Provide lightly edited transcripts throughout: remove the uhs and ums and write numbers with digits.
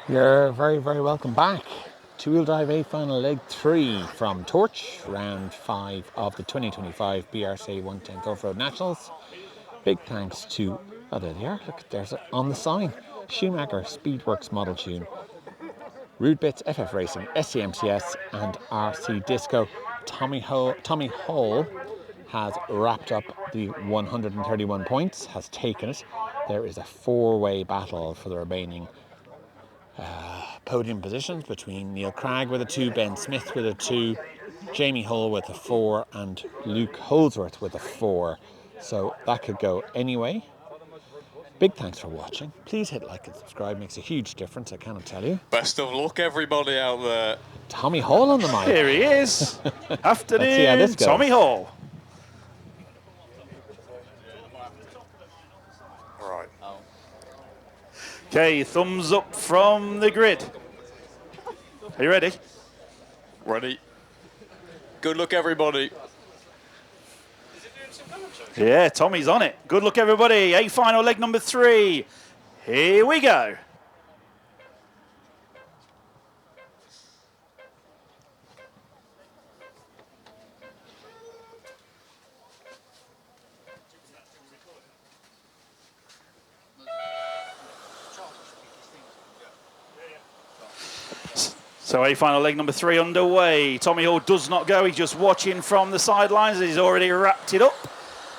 You're very, very welcome back. Two-wheel drive A final leg 3 from Torch, round 5 of the 2025 BRCA 110th Offroad Nationals. Big thanks to, oh there they are, look, there's on the sign, Schumacher Speedworks Model Tune, Rude Bits FF Racing, SCMCS and RC Disco. Tommy Hall has wrapped up the 131 points, has taken it. There is a 4-way battle for the remaining podium positions between Neil Cragg with a 2, Ben Smith with a 2, Jamie Hull with a 4 and Luke Holdsworth with a 4. So that could go anyway. Big thanks for watching. Please hit like and subscribe, makes a huge difference, I cannot tell you. Best of luck everybody out there. Tommy Hall on the mic. Here he is. Afternoon, Let's see how this goes. Tommy Hall. Right. Okay, thumbs up from the grid. Are you ready? Ready. Good luck everybody. Yeah, Tommy's on it. Good luck, everybody. A final leg number 3. Here we go. So A final leg number 3 underway. Tommy Hall does not go. He's just watching from the sidelines. He's already wrapped it up.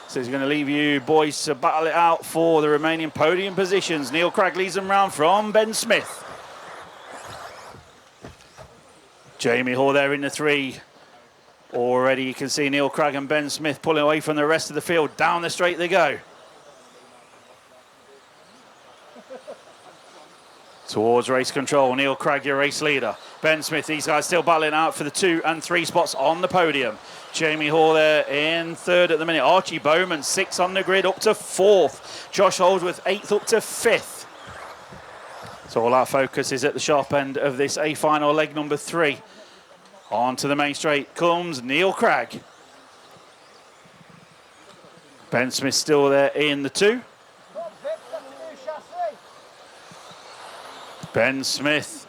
So he's going to leave you boys to battle it out for the remaining podium positions. Neil Cragg leads them round from Ben Smith. Jamie Hall there in the 3. Already you can see Neil Cragg and Ben Smith pulling away from the rest of the field. Down the straight they go. Towards race control, Neil Cragg, your race leader. Ben Smith, these guys still battling out for the 2 and 3 spots on the podium. Jamie Hall there in 3rd at the minute. Archie Bowman, 6 on the grid, up to 4th. Josh Holdsworth, 8th, up to 5th. So all our focus is at the sharp end of this A final leg number 3. On to the main straight comes Neil Cragg. Ben Smith still there in the 2. Ben Smith,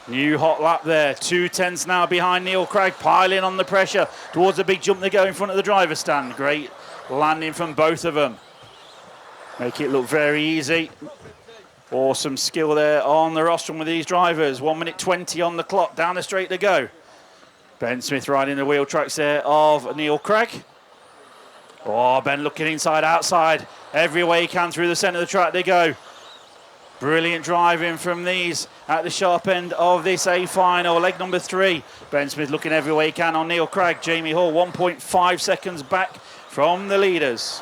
new hot lap there. 2 tenths now behind Neil Cragg, piling on the pressure towards the big jump they go in front of the driver's stand. Great landing from both of them. Make it look very easy. Awesome skill there on the rostrum with these drivers. 1 minute 20 on the clock, down the straight to go. Ben Smith riding the wheel tracks there of Neil Cragg. Oh, Ben looking inside, outside. Every way he can through the centre of the track they go. Brilliant driving from these at the sharp end of this A final, leg number 3. Ben Smith looking every way he can on Neil Cragg. Jamie Hall 1.5 seconds back from the leaders.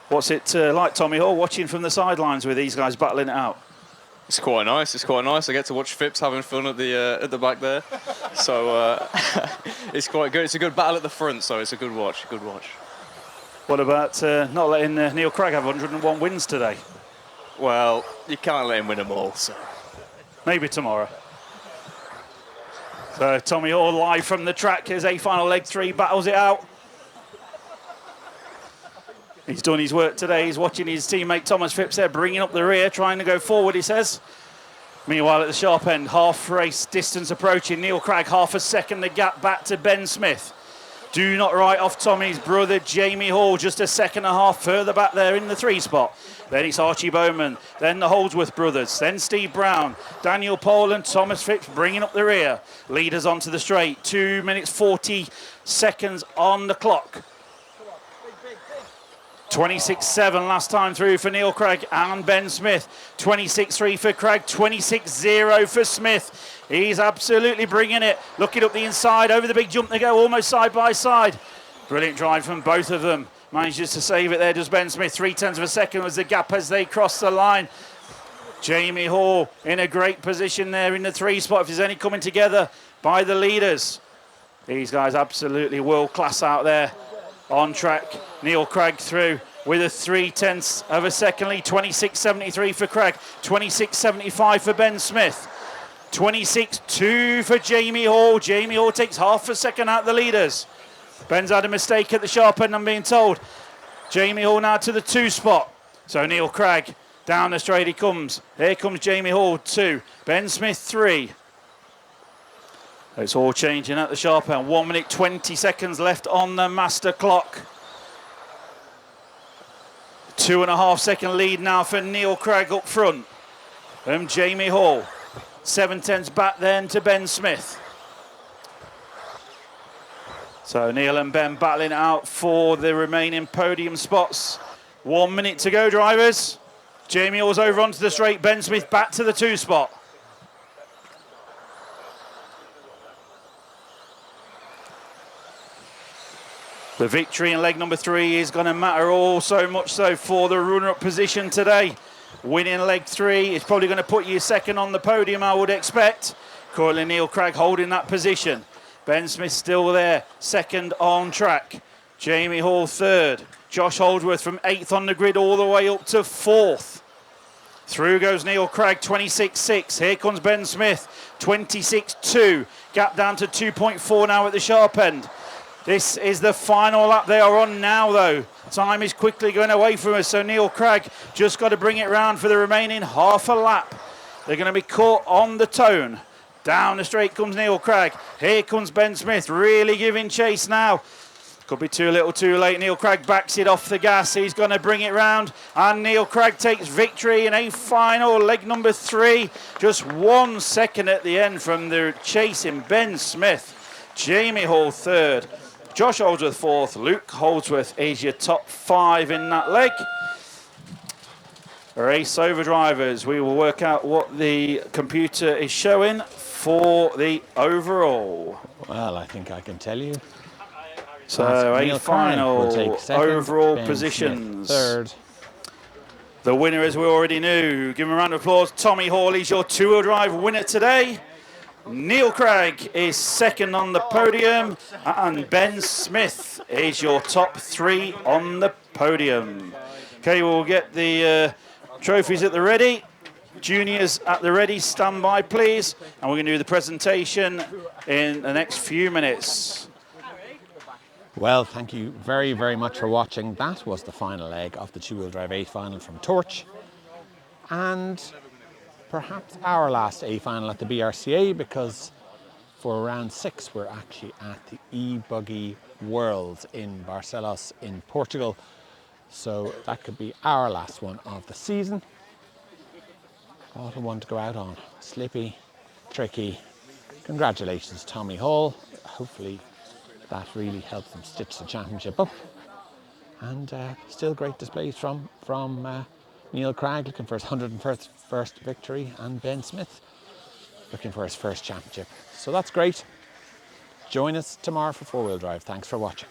What's it like, Tommy Hall, watching from the sidelines with these guys battling it out? It's quite nice. It's quite nice. I get to watch Phipps having fun at the back there. So it's quite good. It's a good battle at the front, so it's a good watch. Good watch. What about not letting Neil Cragg have 101 wins today? Well, you can't let him win them all, so. Maybe tomorrow. So Tommy Hall live from the track as A final leg 3 battles it out. He's done his work today. He's watching his teammate Thomas Phipps there, bringing up the rear, trying to go forward, he says. Meanwhile, at the sharp end, half race distance approaching. Neil Cragg, half a second, the gap back to Ben Smith. Do not write off Tommy's brother, Jamie Hall, just a second and a half further back there in the 3 spot. Then it's Archie Bowman, then the Holdsworth brothers, then Steve Brown, Daniel Pole and Thomas Phipps bringing up the rear. Leaders onto the straight, 2 minutes 40 seconds on the clock. 26.7 last time through for Neil Cragg and Ben Smith. 26.3 for Cragg, 26.0 for Smith. He's absolutely bringing it. Looking up the inside, over the big jump they go, almost side by side. Brilliant drive from both of them. Manages to save it there, does Ben Smith. 0.3 of a second was the gap as they cross the line. Jamie Hall in a great position there in the 3 spot, if there's any coming together by the leaders. These guys absolutely world class out there on track. Neil Cragg through with a 0.3 of a second lead. 26.73 for Cragg, 26.75 for Ben Smith. 26.2 for Jamie Hall. Jamie Hall takes half a second out the leaders. Ben's had a mistake at the sharp end, I'm being told. Jamie Hall now to the 2 spot. So Neil Craig, down the straight he comes. Here comes Jamie Hall, 2. Ben Smith, 3. It's all changing at the sharp end. 1 minute 20 seconds left on the master clock. 2.5 second lead now for Neil Craig up front. From Jamie Hall. 7/10 back then to Ben Smith. So Neil and Ben battling it out for the remaining podium spots. 1 minute to go, drivers. Jamie Hall's over onto the straight. Ben Smith back to the 2 spot. The victory in leg number 3 is going to matter all so much so for the runner-up position today. Winning leg 3 is probably going to put you second on the podium, I would expect. Currently Neil Craig holding that position. Ben Smith still there, second on track. Jamie Hall 3rd. Josh Holdsworth from 8th on the grid all the way up to 4th. Through goes Neil Craig, 26.6. Here comes Ben Smith, 26.2. Gap down to 2.4 now at the sharp end. This is the final lap they are on now, though. Time is quickly going away from us, so Neil Craig just got to bring it round for the remaining half a lap. They're going to be caught on the tone. Down the straight comes Neil Craig. Here comes Ben Smith, really giving chase now. Could be too little too late. Neil Craig backs it off the gas. He's going to bring it round. And Neil Craig takes victory in a final leg number 3. Just 1 second at the end from the chasing Ben Smith. Jamie Hall 3rd. Josh Holdsworth 4th. Luke Holdsworth is your top 5 in that leg. Race over drivers. We will work out what the computer is showing for the overall. Well, I think I can tell you. So Neil a final take second, overall Ben positions. Smith 3rd. The winner, as we already knew, give him a round of applause. Tommy Hall is your 2-wheel drive winner today. Neil Craig is second on the podium, and Ben Smith is your top 3 on the podium. Okay, we'll get the trophies at the ready. Juniors at the ready, stand by please. And we're going to do the presentation in the next few minutes. Well, thank you very, very much for watching. That was the final leg of the 2-wheel drive A final from Torch. And perhaps our last A final at the BRCA, because for round 6 we're actually at the Ebuggy Worlds in Barcelos in Portugal. So that could be our last one of the season. What a one to go out on. Slippy, tricky. Congratulations, Tommy Hall. Hopefully that really helped them stitch the championship up. And still great displays from Neil Craig, looking for his 101st victory, and Ben Smith looking for his first championship. So that's great. Join us tomorrow for 4-wheel drive. Thanks for watching.